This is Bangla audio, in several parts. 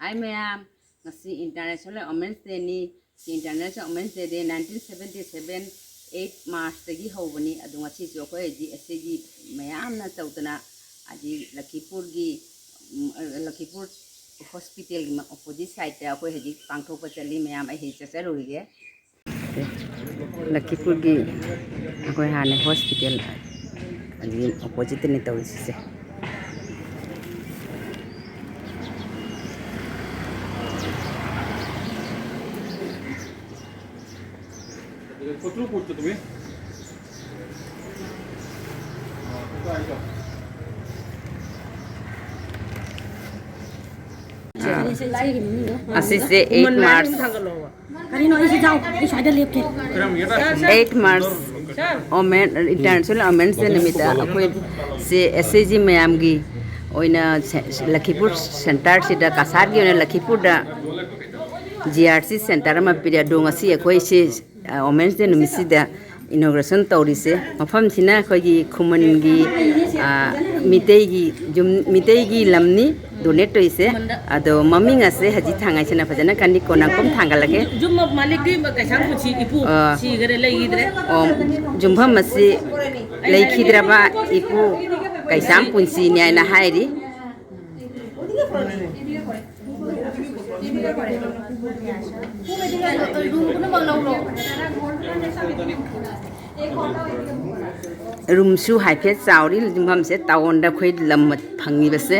Hi ma'am, ngasi International Women's Day ni International Women's Day 1977 8 March tagi hawani adu ngasi jo ko ji SG ma'am na tawtana aji Lakipur hospital gi opposite side ta ko heji pangthok pa chali ma'am ai hi chasaru ge Lakipur gi ko hane hospital aji opposite ni tawisi se কতটুকু পড়ছো তুমি? Asise 8 March 8 March Omen International Women's Day nimita akoi se SAG mayam gi oina Lakipur center sida kasar gi oina Lakipur da GRC center ma pira dong asi akoi se Women's Day nimisida inauguration tawrise mafam sina khoi gi khuman gi mitei gi lamni donate toise ado maming ase haji thangai sina phajana kandi kona kom thangalage jum malik gi kaisang puchi ipu si gare lai gidre jumba masi lai khidraba ipu kaisang punsi nyai na hairi room su hai phe chauri jumham se tawon da khoi lam phangi base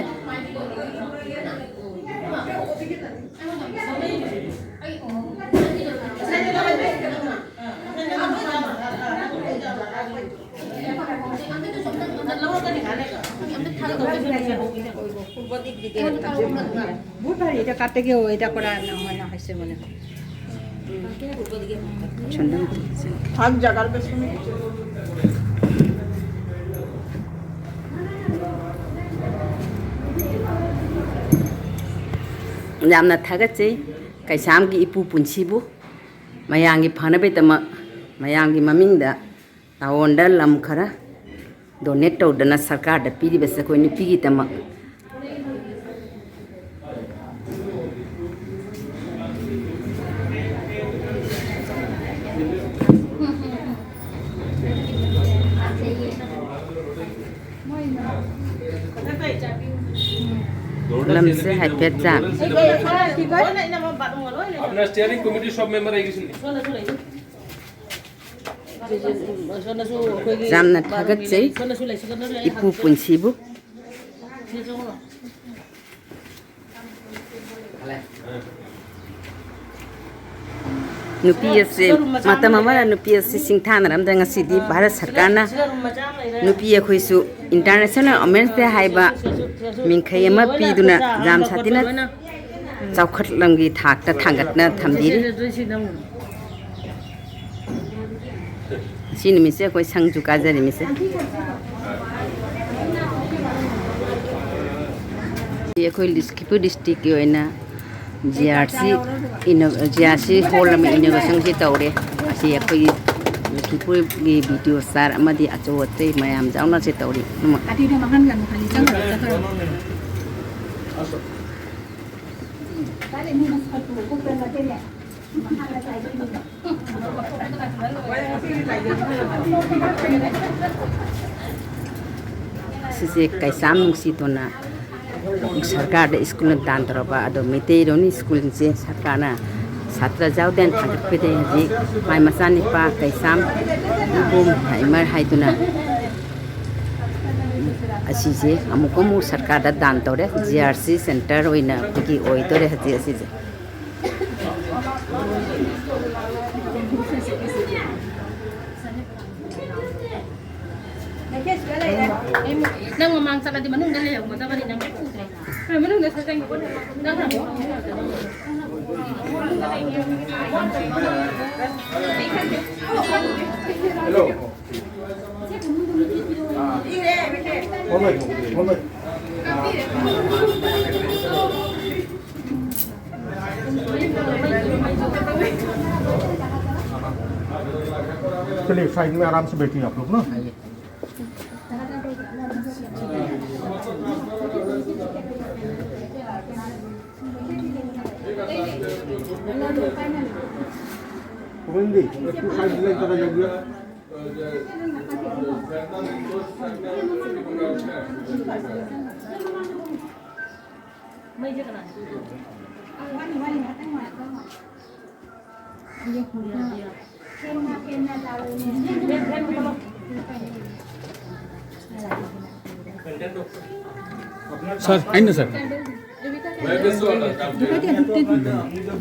বুধবারে এটা কাটতে গিয়ে এটা করা না হয় না হয়েছে মনে হয় থাক জায়গার পেছনে yamna thagache kaisam gi ipu punchibu mayangi phanabe tama mayangi mamingda tawonda lam khara donate tawdana sarkar da piri bese ko ni pigi tama lam se hai pet jam আপনার স্টিয়ারিং কমিটি সব মেম্বার হয়ে গেছেন jamna thagache ipu punchibu nupi ase mata mama nupi ase singthana ram da ngasi di bharat sarkar na nupi khoi su international women's day haiba mingkhai ma pi duna jam chatina chaukhat lamgi thak ta thangat na thamdiri sini mise koi sangju kajari mise ye koi Lakipur district ki oina GRC hall ma inauguration si tawre asi koi Lakipur gi video sar amadi achote mayam jauna si tawri ati de makan gan khali sang ga karo tale ni mas khatu ko pe ma tele sise kaisam nungsi tona sarkar da school na dan taraba ado mitei roni school se sarkar na satra jauden thangak pede ji mai masani pa kaisam bum haimar haiduna asise amukomu sarkar da dan tore GRC center oina ki oi tore hati asise nang mamang sa di manung dali ang mata bali nang putre manung na sa sang ko nang ha hello चलिए साइड में आराम से बैठिए आप लोग ना गोविंदी একটু সাইড দিলে তারা যাবে স্যার আইন না স্যার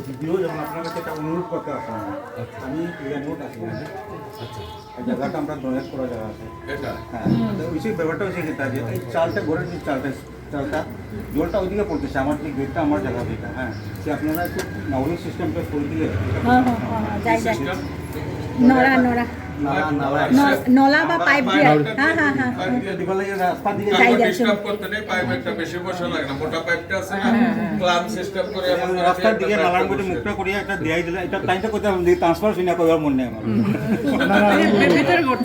ভিডিও যেমন আপনার কাছে একটা অনুরোধ করতে আসলাম আমি নোট আছে জায়গাটা আমরা ডোনেট করা জায়গা আছে হ্যাঁ ওই সেই ব্যাপারটা হচ্ছে যেটা যে এই চালটা ঘরের যে চালটা জলটা ওইদিকে পড়তেছে আমার যে গেটটা আমার জায়গা যেটা হ্যাঁ সে আপনারা একটু নাউরিং সিস্টেমটা করে দিলে যাই যাই নড়া নড়া নলা বা পাইপ দিয়ে হ্যাঁ হ্যাঁ হ্যাঁ রাস্তা দিয়ে যাই যাই ডিস্টার্ব করতে নেই পাইপ একটা বেশি বসা লাগে না মোটা পাইপটা আছে না ক্লাম সিস্টেম করে রাস্তার দিকে নালার মধ্যে মুখটা করিয়া একটা দেয়াই দিলে এটা টাইমটা করতে ট্রান্সফার সিনা করার মন নেই আমার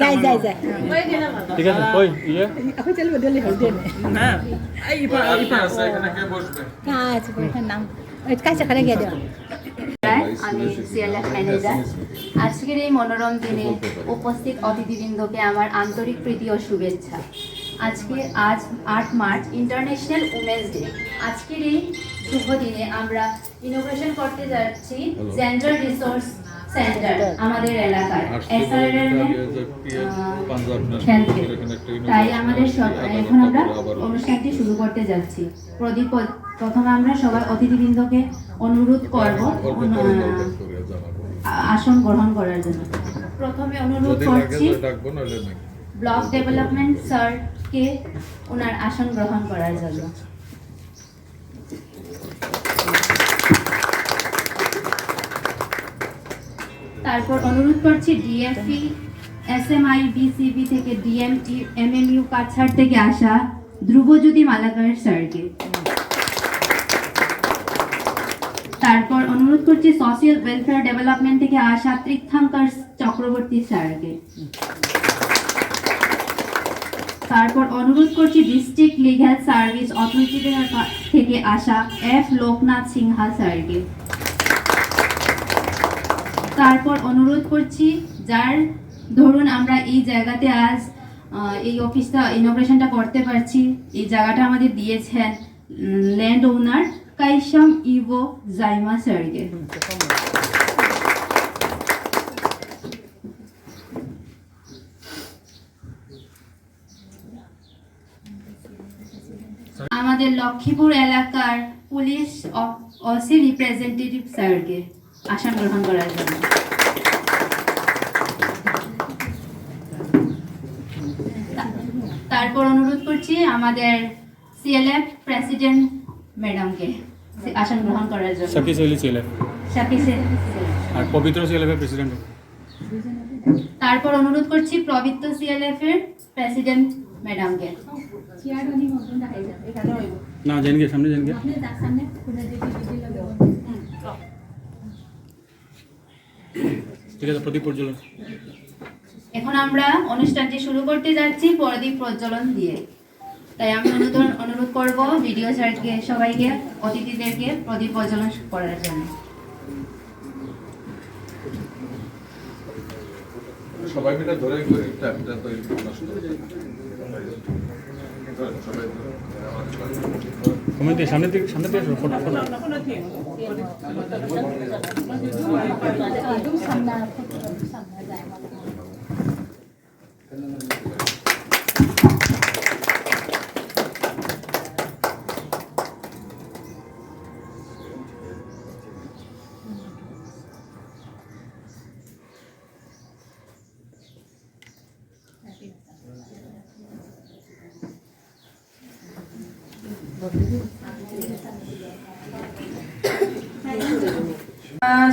যাই যাই যাই ঠিক আছে কই ইয়ে এখন চল বদলে হই দে না আছে এখানে কে বসবে কাজ বলখান নাম কাছে খালে গিয়ে দাও আমি সিএলএফ ম্যানেজার। আজকের এই মনোরম দিনে উপস্থিত অতিথিবৃন্দকে আমার আন্তরিক প্রীতি ও শুভেচ্ছা। আজ 8 মার্চ ইন্টারন্যাশনাল উমেন্স ডে। আজকের এই শুভ দিনে আমরা ইনোভেশন করতে যাচ্ছি জেন্ডার রিসোর্স সেন্টার আমাদের এলাকায় তাই আমাদের এখন আমরা অনুষ্ঠানটি শুরু করতে যাচ্ছি। প্রথমে আমরা সবাই অতিথিবৃন্দকে অনুরোধ করব আসন গ্রহণ করার জন্য। প্রথমে অনুরোধ করছি ব্লক ডেভেলপমেন্ট স্যারকে ওনার আসন গ্রহণ করার জন্য। তারপর অনুরোধ করছি ডিএফই এসএমআই বিসিবি থেকে ডিএমটি এমএমইউ কাছাড় থেকে আসা ধ্রুবজ্যোতি মালাকার স্যারকে। তারপর অনুরোধ করছি সোশিয়াল ওয়েলফেয়ার ডেভেলপমেন্ট থেকে আসা তীর্থঙ্কর চক্রবর্তী স্যারকে। তারপর অনুরোধ করছি ডিস্ট্রিক্ট লিগ্যাল সার্ভিস অথরিটি থেকে আসা এফ লোকনাথ সিনহা স্যারকে। তারপর অনুরোধ করছি যার ধরুন আমরা এই জায়গাতে আজ এই অফিসটা ইনোগ্রেশনটা করতে পারছি, এই জায়গাটা আমাদের দিয়েছেন ল্যান্ড ওনার কাইশাম ইভো জাইমা স্যারকে। আমাদের লক্ষ্মীপুর এলাকার পুলিশ ওসি রিপ্রেজেন্টেটিভ স্যারকে আসন গ্রহণ করার জন্য। তারপর অনুরোধ করছি আমাদের সিএলএফ প্রেসিডেন্ট ম্যাডামকে আসন গ্রহণ করার জন্য। সাকি সেলি সিএলএফ আর পবিত্র সিএলএফ এর প্রেসিডেন্ট। তারপর অনুরোধ করছি পবিত্র সিএলএফ এর প্রেসিডেন্ট ম্যাডামকে। না জানগে সামনে জানগে ঠিক আছে প্রদীপ প্রজ্বলন। এখন আমরা অনুষ্ঠানটি শুরু করতে যাচ্ছি প্রদীপ প্রজ্বলন দিয়ে। তাই আমি অনুরোধ করব ভিডিও স্যারকে সবাইকে অতিথিদেরকে প্রদীপ প্রজ্বলন করার জন্য। সবাই মিলে ধরে টাইমটা তো নষ্ট সবাই তুমি সামনে থেকে photo photo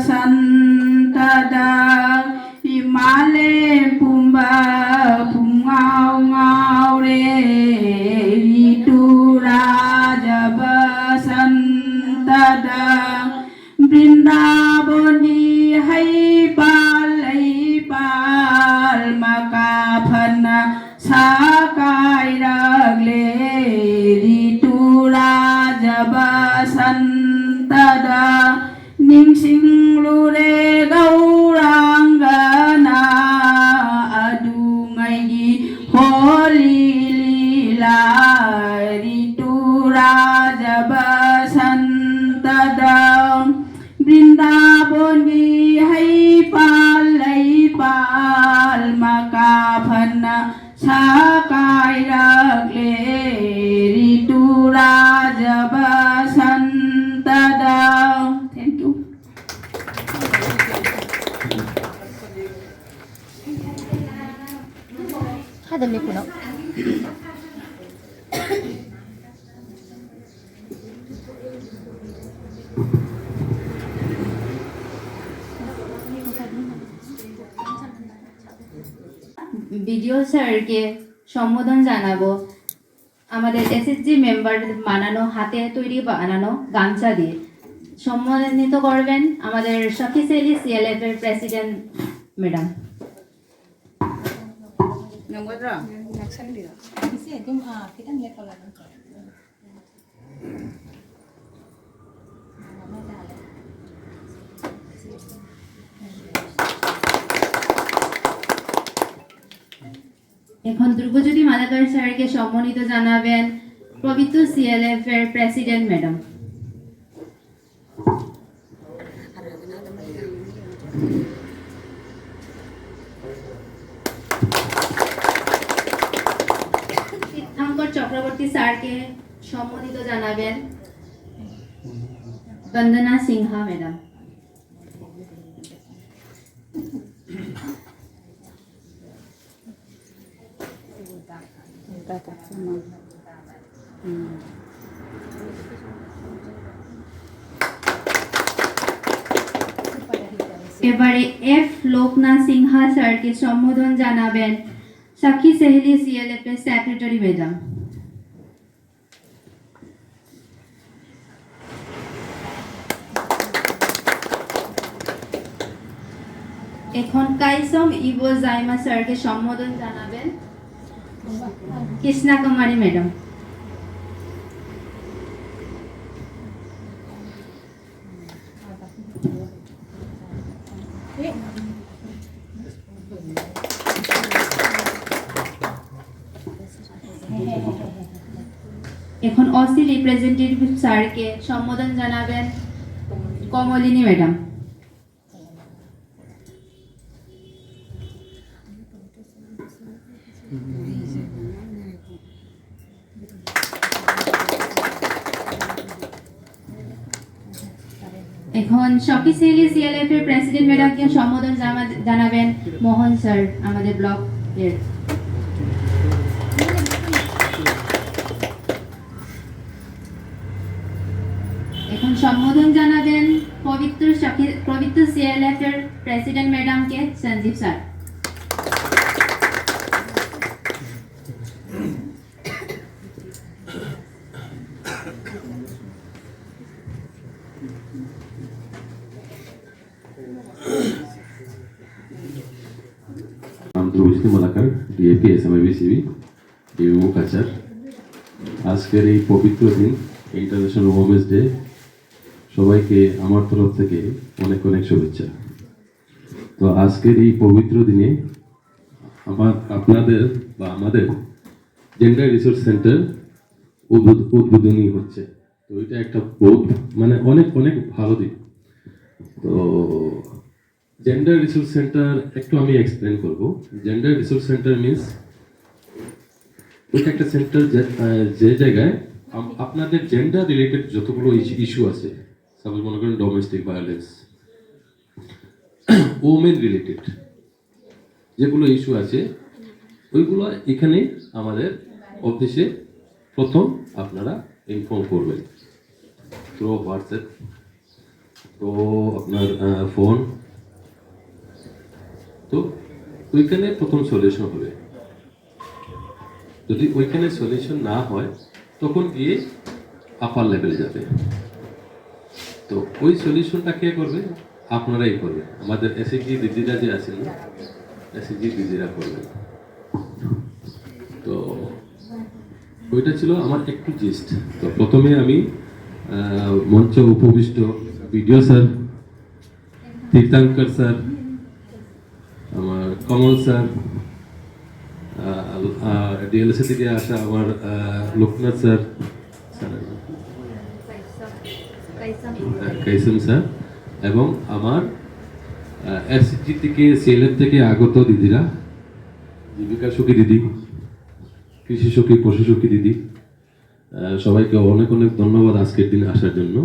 santada imale pumba pungau ngau re idura jaba santada brindavani hai pal makaphana sakai ragle idura jaba santada Ningsinglure gaurangana adungai holi lila ritura jabasanta Brindaboni hai pal makapana sakai ragle ritura jabasanta. Thank you. Ada may puno. Video স্যারকে সম্বোধন জানাবো আমাদের এসএসজি মেম্বার বানানো হাতে তৈরি বানানো গামছা দিয়ে। সম্মানিত করবেন আমাদের শক্তিশালী সিএলএফ এর president madam. Kita lihat kalau এখন ধ্রুবজ্যোতি মালাকার স্যারকে সম্মানিত জানাবেন পবিত্র সিএলএফ এর প্রেসিডেন্ট ম্যাডাম। তীর্থঙ্কর চক্রবর্তী স্যারকে সম্মানিত জানাবেন বন্দনা সিনহা ম্যাডাম। এবারে এফ লোকনাথ সিনহা স্যারকে সম্বোধন জানাবেন সাক্ষী সেহলি সিএলএফ এর সেক্রেটারি ম্যাডাম। এখন কাইসম ইবো জাইমা স্যারকে সম্বোধন জানাবেন কৃষ্ণা কুমারী ম্যাডাম। এখন অসি রিপ্রেজেন্টেটিভ স্যারকে সম্বোধন জানাবেন কমলিনী ম্যাডাম। এখন শক্তিশালী সিএলএফ এর প্রেসিডেন্ট ম্যাডামকে সম্বোধন জানাবেন মোহন স্যার আমাদের ব্লক এর। এখন সম্বোধন জানাবেন পবিত্র সিএলএফ এর প্রেসিডেন্ট ম্যাডামকে Sanjib sir. Dhrubajyoti Malakar DAP SMIBCB DMO Cachar. আজকের এই পবিত্র দিন ইন্টারন্যাশনাল ওমেন্স ডে, সবাইকে আমার তরফ থেকে অনেক অনেক শুভেচ্ছা। তো আজকের এই পবিত্র দিনে আপনাদের বা আমাদের জেন্ডার রিসোর্স সেন্টার উদ্বোধনী হচ্ছে। তো এটা একটা বহুত মানে অনেক অনেক ভালো দিক। তো জেন্ডার রিসোর্স সেন্টার একটু আমি এক্সপ্লেন করব। জেন্ডার রিসোর্স সেন্টার মিনস ওইটা একটা সেন্টার যে জায়গায় আপনাদের জেন্ডার রিলেটেড যতগুলো ইস্যু আছে, সাপোজ মনে করেন ডোমেস্টিক ভায়োলেন্স, ওমেন রিলেটেড যেগুলো ইস্যু আছে ওইগুলো এখানে আমাদের অফিসে প্রথম আপনারা ইনফর্ম করবেন থ্রু হোয়াটসঅ্যাপ, তো আপনার ফোন। তো ওইখানে প্রথম সলিউশন হবে। যদি ওইখানে সলিউশন না হয় তখন গিয়ে আপার লেভেলে যাবে। তো ওই সলিউশনটা কে করবে? আপনারাই করবেন। আমাদের এসএসজি দিদিরা যে আছেন, এসএসজি দিদিরা করবেন। তো ওইটা ছিল আমার একটু জিস্ট। তো প্রথমে আমি মঞ্চ উপবিষ্ট বিডিও স্যার তীর্থাঙ্কর স্যার, আমার কমল স্যার, ডিএলএসি থেকে আসা আমার লোকনাথ স্যার, কাইসাম স্যার, এবং আমার এসএসজি থেকে সিএলএফ থেকে আগত দিদিরা, জীবিকা সখী দিদি, কৃষি সখী, পশু সখী দিদি, সবাইকে অনেক অনেক ধন্যবাদ আজকের দিনে আসার জন্য।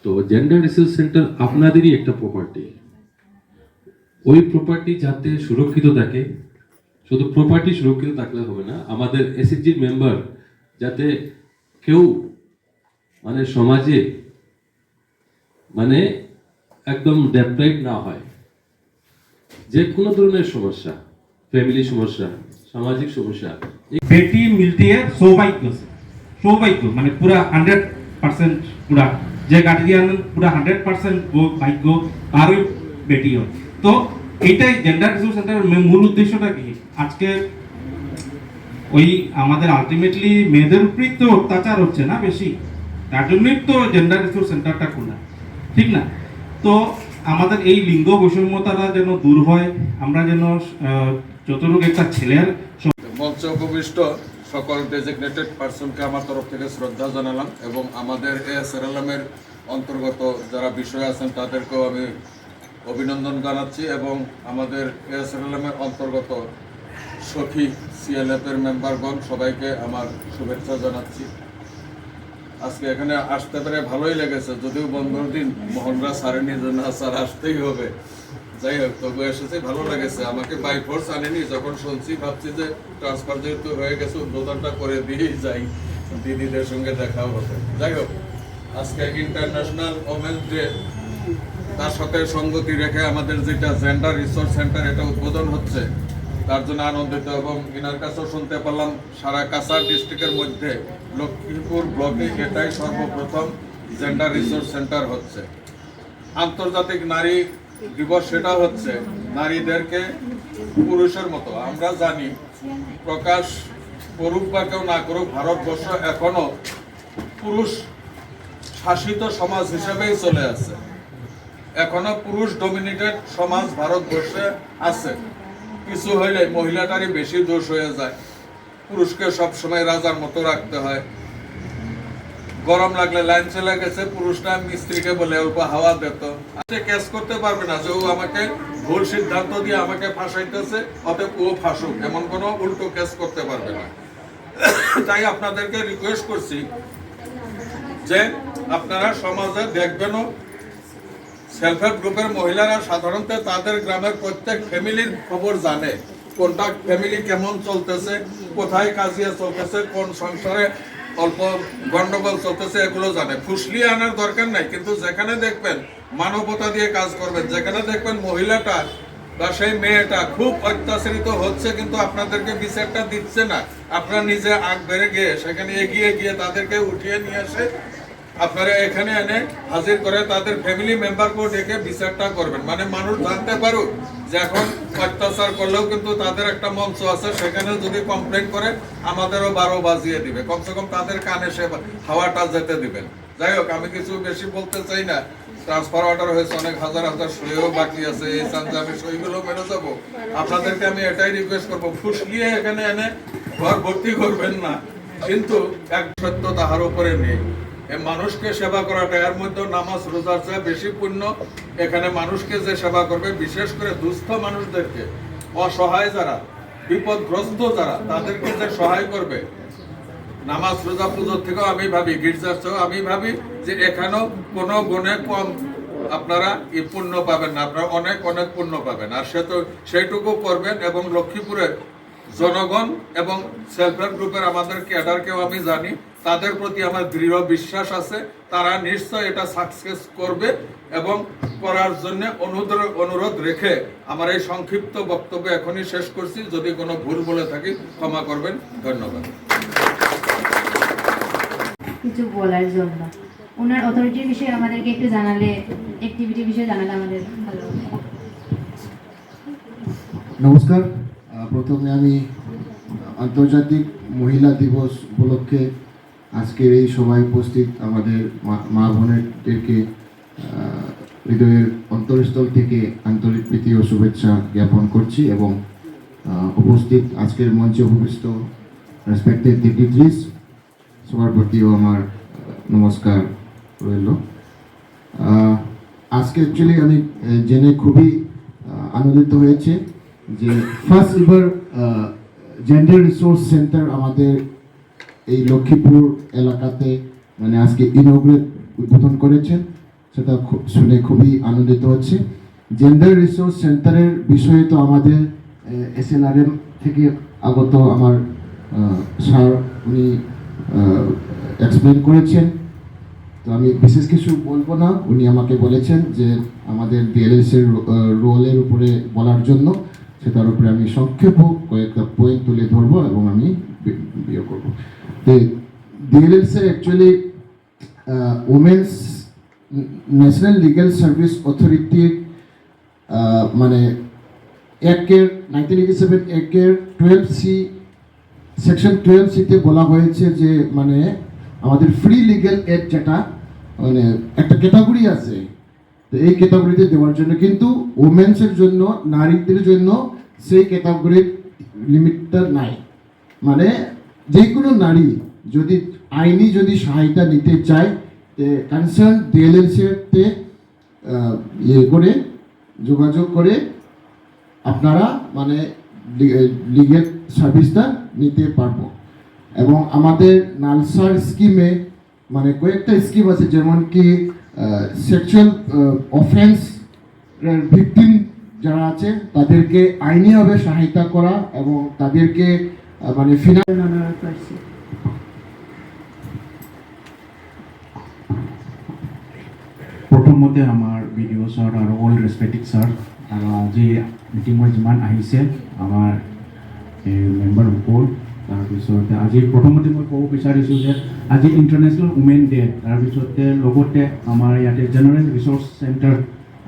তো জেন্ডার রিসোর্স সেন্টার আপনাদেরই একটা প্রপার্টি, ওই প্রপার্টি যাতে সুরক্ষিত থাকে, শুধু প্রপার্টি সুরক্ষিত থাকলে হবে না, আমাদের এসএসজির মেম্বার যাতে কেউ মানে সমাজে মানে একদম ডেপ্রাইভ না হয়। যে কোনো ধরনের সমস্যা, ফ্যামিলি সমস্যা, সামাজিক সমস্যা, बेटी मिलती है सौभाग्य মানে পুরা 100% পুরা যে গার্ডিয়ান পুরা 100% वो भाग्य তারই বেটি হয়। তো এইটাই জেন্ডার রিসোর্স সেন্টারের মূল উদ্দেশ্যটা কি? আজকে ওই আমাদের আলটিমেটলি মেয়েদের উপরেই তো অত্যাচার হচ্ছে না বেশি, তার জন্যই তো জেন্ডার রিসোর্স সেন্টারটা খোলা, ঠিক না? তো আমাদের এই লিঙ্গ বৈষম্যতাটা যেন দূর হয়, আমরা যেন যতটুকু একটা ছেলের মঞ্চে উপবিষ্ট সকল ডেজিগনেটেড পার্সনকে আমার তরফ থেকে শ্রদ্ধা জানালাম এবং আমাদের এএসআরএলএম এর অন্তর্গত যারা বিষয় আছেন তাদেরকেও আমি অভিনন্দন জানাচ্ছি এবং আমাদের এএসআরএলএম এর অন্তর্গত সখী সিএলএফ এর মেম্বারগণ সবাইকে আমার শুভেচ্ছা জানাচ্ছি। আজকে এখানে আসতে পেরে ভালোই লেগেছে, যদিও বন্ধুর দিন মোহনরা সারেনি জন্য স্যার আসতেই হবে, যাই হোক তবু এসেছে ভালো লেগেছে। আমাকে বাই ফোর্স আনেনি, যখন শুনছি ভাবছি যে ট্রান্সফার যেহেতু হয়ে গেছে উদ্বোধনটা করে দিয়েই যাই, দিদিদের সঙ্গে দেখাও হবে। যাই হোক আজকে ইন্টারন্যাশনাল ওমেন্স ডে, তার সাথে সঙ্গতি রেখে আমাদের যেটা জেন্ডার রিসোর্স সেন্টার এটা উদ্বোধন হচ্ছে, তার জন্য আনন্দিত। এবং ইনার কাছেও শুনতে পারলাম সারা কাছাড় ডিস্ট্রিক্টের মধ্যে লক্ষ্মীপুর ব্লকে এটাই সর্বপ্রথম জেন্ডার রিসোর্স সেন্টার হচ্ছে। আন্তর্জাতিক নারী দিবস সেটা হচ্ছে নারীদেরকে পুরুষের মতো, আমরা জানি প্রকাশ করুক বা কেউ না করুক, ভারতবর্ষ এখনো পুরুষ শাসিত সমাজ হিসেবেই চলে আছে, এখনো পুরুষ ডমিনেটেড সমাজ ভারতবর্ষে আছে। কিছু হইলে মহিলাটারই বেশি দোষ হয়ে যায়, পুরুষকে সবসময় রাজার মতো রাখতে হয়। গরম লাগলে লাইন চলে গেছে, পুরুষরা মিস্ত্রিকে বলে অল্প হাওয়া দিত, কেস করতে পারবে না যে ও আমাকে ভুল সিদ্ধান্ত দিয়ে আমাকে ফাঁসাইতেছে, অতএব ও ফাঁসুক, এমন কোনো উল্টো কেস করতে পারবে না। তাই আপনাদেরকে রিকোয়েস্ট করছি যে আপনারা সমাজে দেখবেনও সেলফ হেল্প গ্রুপের মহিলারা সাধারণত তাদের গ্রামের প্রত্যেক ফ্যামিলির খবর জানে, কোনটা ফ্যামিলি কেমন চলতেছে, কোথায় কাজিয়া চলতেছে, কোন সংসারে অল্প গন্ডগোল চলতেছে, এগুলো জানে। ফুসলিয়ে আনার দরকার নাই, কিন্তু যেখানে দেখবেন মানবতা দিয়ে কাজ করবেন, যেখানে দেখবেন মহিলাটা বা সেই মেয়েটা খুব অত্যাচারিত হচ্ছে কিন্তু আপনাদেরকে বিচারটা দিচ্ছে না, আপনারা নিজে আগ বেড়ে গিয়ে সেখানে এগিয়ে গিয়ে তাদেরকে উঠিয়ে নিয়ে আসে আপনারা এখানে এনে হাজির করে তাদের ফ্যামিলি মেম্বারকেও ডেকে বিচারটা করবেন। মানে মানুষ জানতে পারুক যে এখন অত্যাচার করলেও কিন্তু তাদের একটা মঞ্চ আছে, সেখানে যদি কমপ্লেন করে আমাদেরও 12 বাজিয়ে দিবে, কমসে কম তাদের কানে সে হাওয়াটা যেতে দিবেন। যাই হোক আমি কিছু বেশি বলতে চাই না, ট্রান্সফার অর্ডার হয়েছে, অনেক হাজার হাজার সইও বাকি আছে, এই চান্সে আমি সইগুলো মেনে যাবো। আপনাদেরকে আমি এটাই রিকোয়েস্ট করবো, ফুসলিয়ে এখানে এনে ঘর ভর্তি করবেন না, কিন্তু এক সত্য তাহার উপরে নেই। মানুষকে সেবা করাটা এর মধ্যে নামাজ রোজার চেয়ে বেশি পুণ্য। এখানে মানুষকে যে সেবা করবে, বিশেষ করে দুস্থ মানুষদেরকে, অসহায় যারা, বিপদগ্রস্ত যারা, তাদেরকে যে সহায় করবে, নামাজ রোজা পুজোর থেকেও আমি ভাবি, গির্জার চেয়েও আমি ভাবি যে এখানেও কোনো গুণে কম আপনারা এই পুণ্য পাবেন না, আপনারা অনেক অনেক পুণ্য পাবেন। আর সেইটুকু করবেন। এবং লক্ষ্মীপুরের জনগণ এবং সেলফ হেল্প গ্রুপের আমাদের ক্যাডারকেও আমি জানি, তাদের প্রতি আমার দৃঢ় বিশ্বাস আছে, তারা নিশ্চয় এটা সাকসেস করবে। এবং করার জন্য অনুরোধ রেখে আমার এই সংক্ষিপ্ত বক্তব্য এখনই শেষ করছি। যদি কোনো ভুল বলে থাকি ক্ষমা করবেন, ধন্যবাদ। কিছু বলার জন্য ওনার অথরিটির বিষয়ে আমাদেরকে একটু জানালে, অ্যাক্টিভিটির বিষয়ে জানালে আমাদের ভালো হবে। নমস্কার, প্রথমে আমি আন্তর্জাতিক মহিলা দিবস উপলক্ষে আজকের এই সভায় উপস্থিত আমাদের মা বোনেরদেরকে হৃদয়ের অন্তরস্থল থেকে আন্তরিক প্রীতি ও শুভেচ্ছা জ্ঞাপন করছি এবং উপস্থিত আজকের মঞ্চে উপবিষ্ট রেসপেক্টেড ডিগনিটারিজ সবার প্রতিও আমার নমস্কার রইল। আজকে অ্যাকচুয়ালি আমি জেনে খুবই আনন্দিত হয়েছে যে first ever gender resource centre আমাদের এই লক্ষ্মীপুর এলাকাতে মানে আজকে ইনগ্রেট উদ্বোধন করেছেন, সেটা শুনে খুবই আনন্দিত হচ্ছে। জেন্ডার রিসোর্স সেন্টারের বিষয়ে তো আমাদের SLRM থেকে আগত আমার স্যার উনি এক্সপ্লেন করেছেন, তো আমি বিশেষ কিছু বলবো না। উনি আমাকে বলেছেন যে আমাদের DLS-এর রোলের উপরে বলার জন্য, সেটার উপরে আমি সংক্ষেপ কয়েকটা পয়েন্ট তুলে ধরবো এবং আমি বিয়ে করবো। তো DLS actually women's national legal service অথরিটির মানে অ্যাক্টের 1987 অ্যাক্টের 12C সেকশন 12C-তে বলা হয়েছে যে মানে আমাদের ফ্রি লিগ্যাল এড যেটা মানে একটা ক্যাটাগরি আছে, তো এই ক্যাটাগরিতে দেওয়ার জন্য, কিন্তু ওমেন্সের জন্য, নারীদের জন্য সেই ক্যাটাগরির লিমিটটা নাই। মানে যে কোনো নারী যদি আইনি যদি সহায়তা নিতে চায় কনসার্ন DLS-তে ইয়ে করে যোগাযোগ করে আপনারা মানে লিগ্যাল সার্ভিসটা নিতে পারবো। এবং আমাদের নালসার স্কিমে মানে কয়েকটা স্কিম আছে, যেমন কি সেক্সুয়াল অফেন্স ভিকটিম যারা আছে তাদেরকে আইনিভাবে সহায়তা করা এবং তাদেরকে মানে অনুরোধ করছি। প্ৰথমতে আমাৰ BDO ছাৰ আৰু অল ৰেছপেক্টেড ছাৰ আৰু আজি মিটিঙত যিমান আহিছে আমাৰ মেম্বাৰসকল, তাৰপিছতে আজি প্ৰথমতে মই ক'ব বিচাৰিছোঁ যে আজি ইণ্টাৰনেশ্যনেল উমেন ডে, তাৰপিছতে লগতে আমাৰ ইয়াতে জেনেৰেল ৰিচোৰ্চ চেণ্টাৰ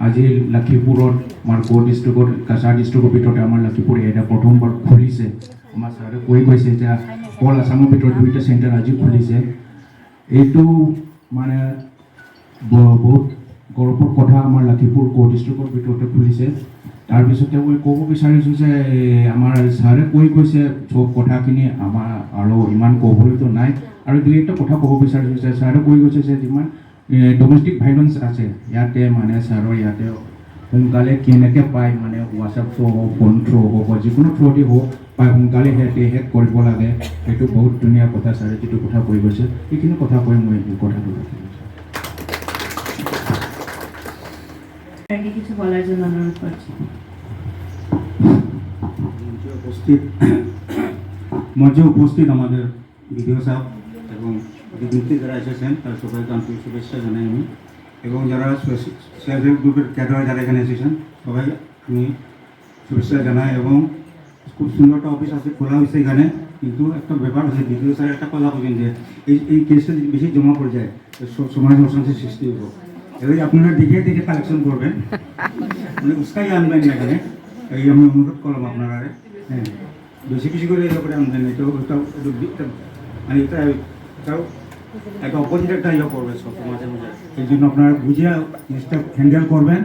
আজি লখিমপুৰত আমাৰ ক' ডিষ্ট্ৰিক্টত কাছাৰ ডিষ্ট্ৰিক্টৰ ভিতৰতে আমাৰ লখিমপুৰ এটা প্ৰথমবাৰ খুলিছে। আমাৰ ছাৰে কৈ গৈছে যে অল আছামৰ ভিতৰত 2টা চেণ্টাৰ আজি খুলিছে। এইটো মানে বহুত গৌৰৱৰ কথা আমাৰ লখিমপুৰ ক' ডিষ্ট্ৰিক্টৰ ভিতৰতে খুলিছে। তাৰপিছতে মই ক'ব বিচাৰিছোঁ যে আমাৰ ছাৰে কৈ গৈছে চব কথাখিনি, আমাৰ আৰু ইমান ক'বলৈতো নাই। আৰু দুই এটা কথা ক'ব বিচাৰিছোঁ যে ছাৰে কৈ গৈছে যে যিমান ডমেষ্টিক ভাইলেঞ্চ আছে ইয়াতে মানে ছাৰৰ ইয়াতে সোনকালে কেনেকৈ পায়, মানে হোৱাটছআপ থ্ৰু হওক, ফোন থ্ৰু হওক বা যিকোনো থ্ৰুদি হওক পাই সোনকালে সিহঁতে শেষ কৰিব লাগে। সেইটো বহুত ধুনীয়া কথা ছাৰে যিটো কথা কৈ গৈছে, সেইখিনি কথা কৈ মই কথাটো ৰাখি গৈছোঁ। কিছু বলার জন্য অনুরোধ করছি। মঞ্চে উপস্থিত আমাদের BDO সাহেব এবং ডিগনিটারি যারা এসেছেন তারা সবাইকে আন্তরিক শুভেচ্ছা জানাই আমি, এবং যারা সেলফ হেল্প গ্রুপের ক্যাডার যারা এখানে এসেছেন সবাই আমি শুভেচ্ছা জানাই। এবং খুব সুন্দর একটা অফিস আছে, খোলা হয়েছে এখানে, কিন্তু একটা ব্যাপার আছে BDO স্যার একটা কথা বলছেন যে এই কেসটা বেশি জমা পড়ে যায় সমাজ অশান্তির সৃষ্টি হবো। এবার আপনারা দেখে দেখে কালেকশন করবেন, মানে উস্কাই আনবেন না এখানে, এই আমি অনুরোধ করলাম আপনারা। হ্যাঁ, বেশি বেশি করে করে আনবেন, এটাও মানে এটাও একটা অপোজিট একটা ইয়ে করবে সব মাঝে মাঝে, এই জন্য আপনারা বুঝে জিনিসটা হ্যান্ডেল করবেন।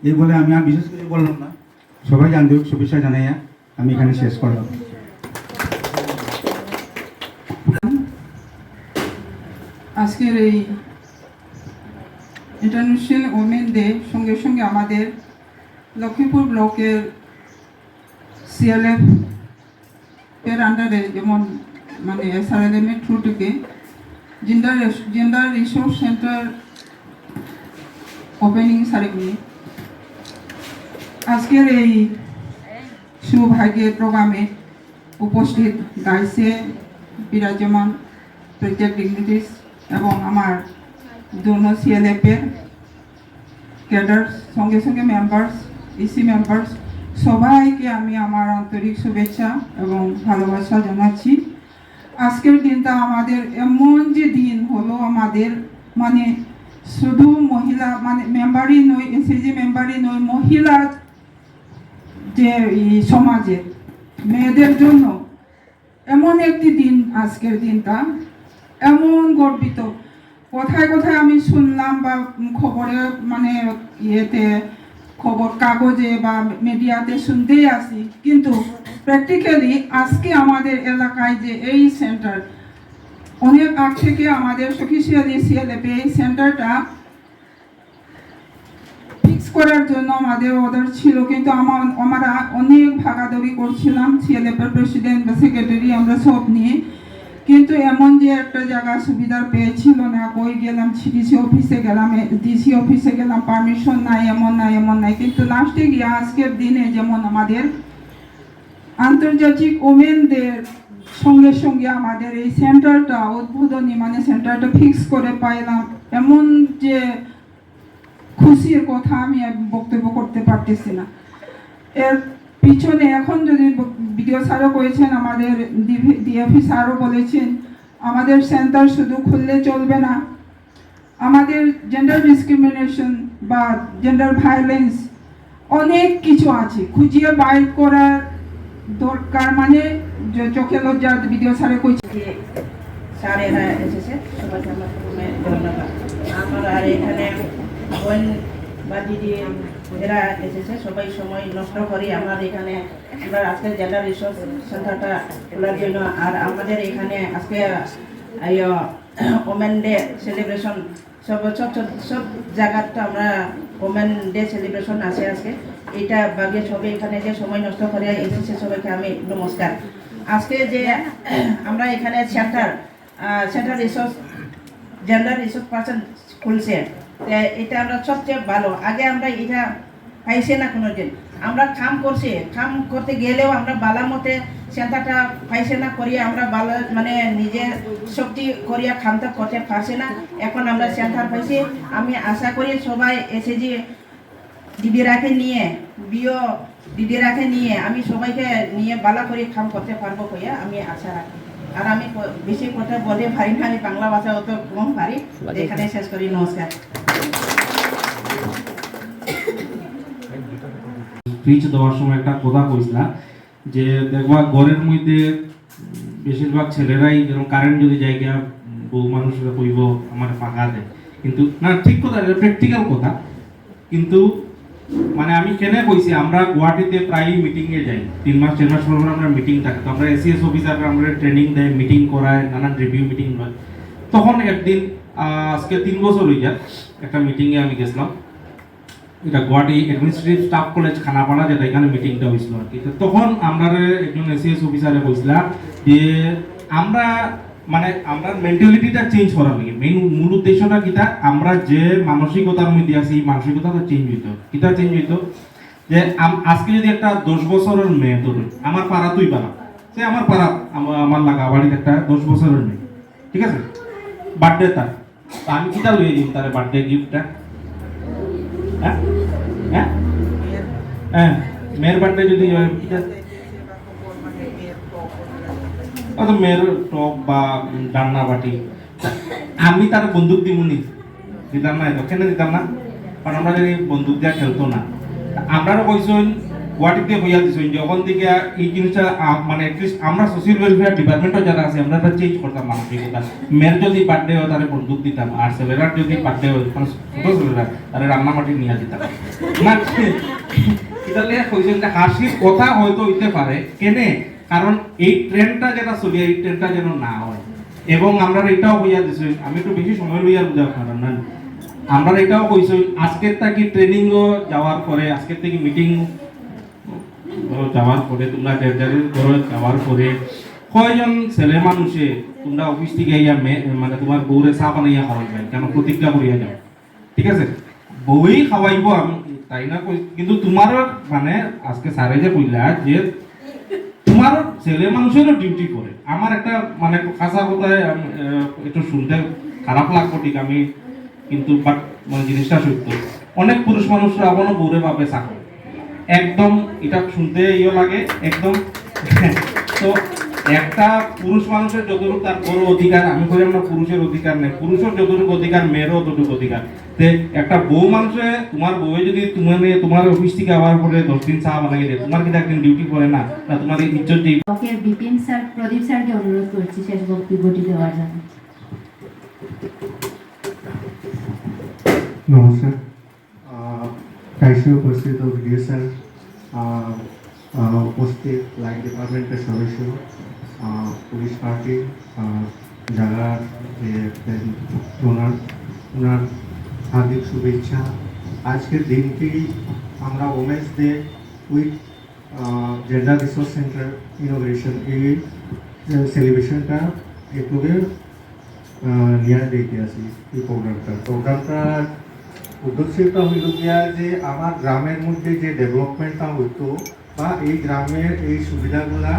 এই বলে আমি আর বিশেষ কিছু বললাম না, সবাই আন্তরিক শুভেচ্ছা জানাইয়া আমি এখানে শেষ করলাম। আজকের এই ইন্টারন্যাশনাল ওমেন ডে সঙ্গে সঙ্গে আমাদের লক্ষ্মীপুর ব্লকের CLF এর আন্ডারে যেমন মানে SRLM-এর থ্রু থেকে gender resource centre opening ceremony, আজকের এই সৌভাগ্যের প্রোগ্রামে উপস্থিত দায়িত্বে বিরাজমান প্রত্যেক ডিগনিটিস এবং আমার दोनों CLF-এর ক্যাডার্স সঙ্গে সঙ্গে মেম্বার্স, EC মেম্বার্স সবাইকে আমি আমার আন্তরিক শুভেচ্ছা এবং ভালোবাসা জানাচ্ছি। আজকের দিনটা আমাদের এমন যে দিন হলো, আমাদের মানে শুধু মহিলা মানে মেম্বারই নয়, SAG মেম্বারই নয়, মহিলা যে সমাজের মেয়েদের জন্য এমন একটি দিন আজকের দিনটা, এমন গর্বিত কোথায় কোথায় আমি শুনলাম বা খবরে মানে ইয়েতে খবর কাগজে বা মিডিয়াতে শুনতেই আসি, কিন্তু প্র্যাকটিক্যালি আজকে আমাদের এলাকায় যে এই সেন্টার অনেক আগ থেকে আমাদের সখীশিয়ালি সিএলএফে এই সেন্টারটা ফিক্স করার জন্য আমাদের অর্ডার ছিল, কিন্তু আমরা অনেক ভাগাদৌড়ি করছিলাম সিএলএফের প্রেসিডেন্ট বা সেক্রেটারি আমরা সব নিয়ে, কিন্তু এমন যে একটা জায়গা সুবিধার পেয়েছিল না। কই গেলাম, সিডিসি অফিসে গেলাম, ডিসি অফিসে গেলাম, পারমিশন নাই, এমন নাই, কিন্তু লাস্টে গিয়ে আজকের দিনে যেমন আমাদের আন্তর্জাতিক ওমেন ডের সঙ্গে সঙ্গে আমাদের এই সেন্টারটা উদ্বোধনী মানে সেন্টারটা ফিক্স করে পাইলাম, এমন যে খুশির কথা আমি বক্তব্য করতে পারতেছি না। এর পিছনে এখন যদি বিডিও স্যারও করেছেন, আমাদের ডিএফি স্যারও বলেছেন, আমাদের সেন্টার শুধু খুললে চলবে না, আমাদের জেন্ডার ডিসক্রিমিনেশন বা জেন্ডার ভায়োলেন্স অনেক কিছু আছে, খুঁজিয়ে বাইর করার দরকার। মানে চোখে লজ্জা বিডিও স্যারে কইছে স্যারেরা এসেছে, সবাইকে আমার ধন্যবাদ। আমার আর এখানে বোন বা দিদি এরা এসেছে, সবাই সময় নষ্ট করি আমার এখানে আমরা আজকে জেন্ডার রিসোর্স সেন্টারটা খোলার জন্য। আর আমাদের এখানে আজকে ওমেন ডে সেলিব্রেশন সব জায়গাটা আমরা ওমেন ডে সেলিব্রেশন আছে আজকে, এটা বাগে সবাই এখানে যে সময় নষ্ট করে এসেছে সবাইকে আমি নমস্কার। আজকে যে আমরা এখানে centre resource gender resource person খুলছে, এটা আমরা সবচেয়ে ভালো। আগে আমরা এটা পাইছি না কোনো দিন, আমরা কাম করতে গেলেও আমরা বালা মতে সেন্টারটা পাইছে না করিয়া আমরা বালা মানে নিজের শক্তি করিয়া খামটা করতে পারছি না। এখন আমরা সেন্টার পাইছি, আমি আশা করি সবাই এসএজি দিদিরাকে নিয়ে বিও দিদিরাকে নিয়ে আমি সবাইকে নিয়ে বালা করে কাম করতে পারবো কইয়া আমি আশা রাখি। আর আমি বেশি কথা বলতে পারি না, আমি বাংলা ভাষা অত কম পারি, এখানে শেষ করি, নমস্কার। স্পিচ দেওয়ার সময় একটা কথা কইছিলাম যে দেখবা ঘরের মধ্যে বেশিরভাগ ছেলেরাই যেরকম কারেন্ট যদি জায়গা বউ মানুষরা কইব আমার ফাঁকা দেয়, কিন্তু না ঠিক কথা, প্র্যাকটিক্যাল কথা। কিন্তু মানে আমি কেন কইছি, আমরা গুয়াহাটিতে প্রায় মিটিংয়ে যাই, 3 মাস 4 মাস পর আমরা মিটিং থাকে, তো আমরা এসিএস অফিসাররা আমরা ট্রেনিং দেয়, মিটিং করায়, নানান রিভিউ মিটিং হয়। তখন একদিন আজকে 3 বছর হয়ে যায় একটা মিটিংয়ে আমি গেছিলাম, এটা Guwahati administrative staff college Khanapara, যেটা এখানে মিটিংটা হয়েছিল আর কি। তখন আমরা একজন এসিএস অফিসারে কইছিলাম যে আমরা মানে আমরা মেন্টালিটিটা চেঞ্জ করার লাগে, মূল উদ্দেশ্যটা কিটা, আমরা যে মানসিকতার মধ্যে আছি মানসিকতাটা চেঞ্জ হইতো। কিটা চেঞ্জ হইতো যে আজকে যদি একটা 10 বছরের মেয়ে ধরো, আমার পাড়া তুই পাড়া, সে আমার পাড়া আমার লাগা বাড়িতে একটা 10 বছরের মেয়ে, ঠিক আছে, বার্থডে তার, আমি কিটা লইয়ে দিই তার বার্থডে গিফটটা, হ্যাঁ হ্যাঁ হ্যাঁ মেয়ের বার্থডে যদি অত মেয়ের টপ বা ডান্না বাটি, আমি তার বন্দুক দিমুনি দিতাম না, এত কেন দিতাম না, কারণ আমরা যদি বন্দুক দিয়া খেলতো না। আমরাও কইছেন গুয়াহাটিতে হইয়া দিছেন যখন থেকে এই জিনিসটা মানে অ্যাটলিস্ট আমরা সোশ্যাল ওয়েলফেয়ার ডিপার্টমেন্টও যারা আছে আমরা এটা চেঞ্জ করতাম মানসিকতা। মেয়ের যদি বার্থডে হয় তাহলে বন্দুক দিতাম, আর ছেলেরার যদি বার্থডে হয় মানে ছোটো ছেলেরা তাহলে রান্না মাটি নিয়ে দিতাম না। তাহলে কইছেন যে হাসির কথা হয়তো হইতে পারে কেনে, কারণ এই ট্রেন্ডটা যেটা চলি এই ট্রেন্ডটা যেন না হয়। এবং আমরা এটাও হইয়া দিছি, আমি একটু বেশি সময় লইয়া বুঝা পারেন না, আমরা এটাও কইছি আজকের থেকে ট্রেনিংও যাওয়ার পরে, আজকের থেকে মিটিং যাওয়ার পরে, তোমরা যাওয়ার পরে কয়জন ছেলে মানুষে তোমরা অফিস থেকে ইয়া মানে তোমার বউরে চা বানাইয়া খাওয়াই পাই, কেন প্রতিজ্ঞা করিয়া যাও, ঠিক আছে, বউই খাওয়াইব আমি তাই না কই, কিন্তু তোমার মানে আজকে স্যারে যে কইলা যে তোমার ছেলে মানুষেরও ডিউটি করে। আমার একটা মানে খাসা কথায় একটু শুনতে খারাপ লাগবো ঠিক আমি, কিন্তু বাট মানে জিনিসটা সত্য, অনেক পুরুষ মানুষরা এখনো বউরে ভাবে চাকরি, একদম এটা শুনতে ইয়ে লাগে একদম। তো একটা পুরুষ মানুষের যতটুকু তার বড় অধিকার, আমি কই না পুরুষের অধিকার নেই, পুরুষের যতটুকু অধিকার মেয়েরও ততটুকু অধিকার। একটা বউ মানুষে তোমার বউয়ে যদি তোমার অফিস থেকে আবার পরে 10 দিন চা বানাই দেয়, তোমার কিন্তু একদিন ডিউটি করে না, তোমার ইজ্জত দিই। বিপিন স্যার, প্রদীপ স্যারকে অনুরোধ করছি শেষ বক্তব্যটি দেওয়ার জন্য। নমস্কার কাইসে উপস্থিত ভিডিও স্যার উপস্থিত লাইন ডিপার্টমেন্টের সদস্য পুলিশ পার্টি যারা ওনার হার্দিক শুভেচ্ছা। আজকের দিনটি আমরা women's day with gender resource centre innovation এই সেলিব্রেশনটা একটু নিয়ে দেখতে আসি এই প্রোগ্রামটার উদ্দেশ্যটা হইল গিয়া যে আমার গ্রামের মধ্যে যে ডেভেলপমেন্টটা হইতো বা এই গ্রামের এই সুবিধাগুলা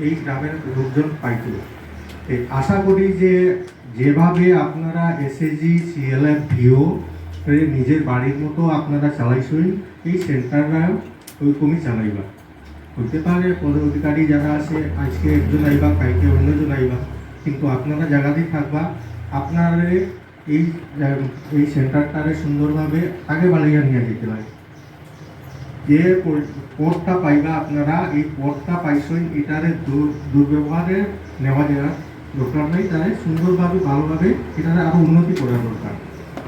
এই গ্রামের লোকজন পাইত। আশা করি যে যেভাবে আপনারা এসএজি সিএলএফ ভিও নিজের বাড়ির মতো আপনারা চালাইছেন এই সেন্টাররা ওইরকমই চালাইবা। হইতে পারে পদ অধিকারী যারা আছে আজকে একজন আইবা কালকে অন্যজন আইবা, কিন্তু আপনারা জায়গাতেই থাকবা। আপনারা এই সেন্টারটারে সুন্দরভাবে আগে বাড়িয়ে নিয়ে যেতে পারে। যে পদটা পাইবা আপনারা এই পদটা পাইছেন এটারে দুর্ব্যবহারে নেওয়া যাওয়ার দরকার নেই, তাই সুন্দরভাবে ভালোভাবে এটারে আরও উন্নতি করার দরকার।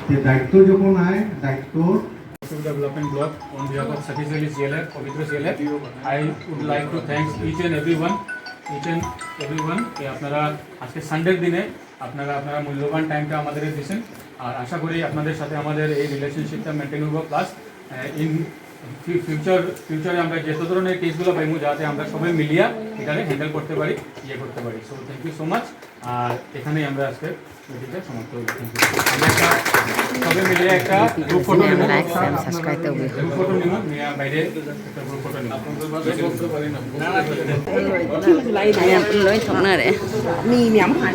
যে দায়িত্ব যখন আয় দায়িত্ব Development Block on behalf of Satisfactory CLF, Pavitra CLF, I would like to thank each and everyone कि আপনারা আজকে সানডের দিনে আপনারা মূল্যবান টাইমটা আমাদের দিয়েছেন। আর আশা করি আপনাদের সাথে আমাদের এই রিলেশনশিপটা মেনটেন হবো, প্লাস ইন ফিউচারে আমরা যত ধরনের কেসগুলো পাইমু যাতে আমরা সবাই মিলিয়া এটাকে হ্যান্ডেল করতে পারি, করতে পারি। So thank you so much. আর এখানেই আমরা আজকে মিটিংটা সমাপ্ত হবো। Thank you. আমরা সবাই মিলিয়ে একটা গ্রুপ ফটো নিব, গ্রুপ ফটো নিব, বাইরে একটা গ্রুপ ফটো নিব। Loy thong na re. Ni miam hai.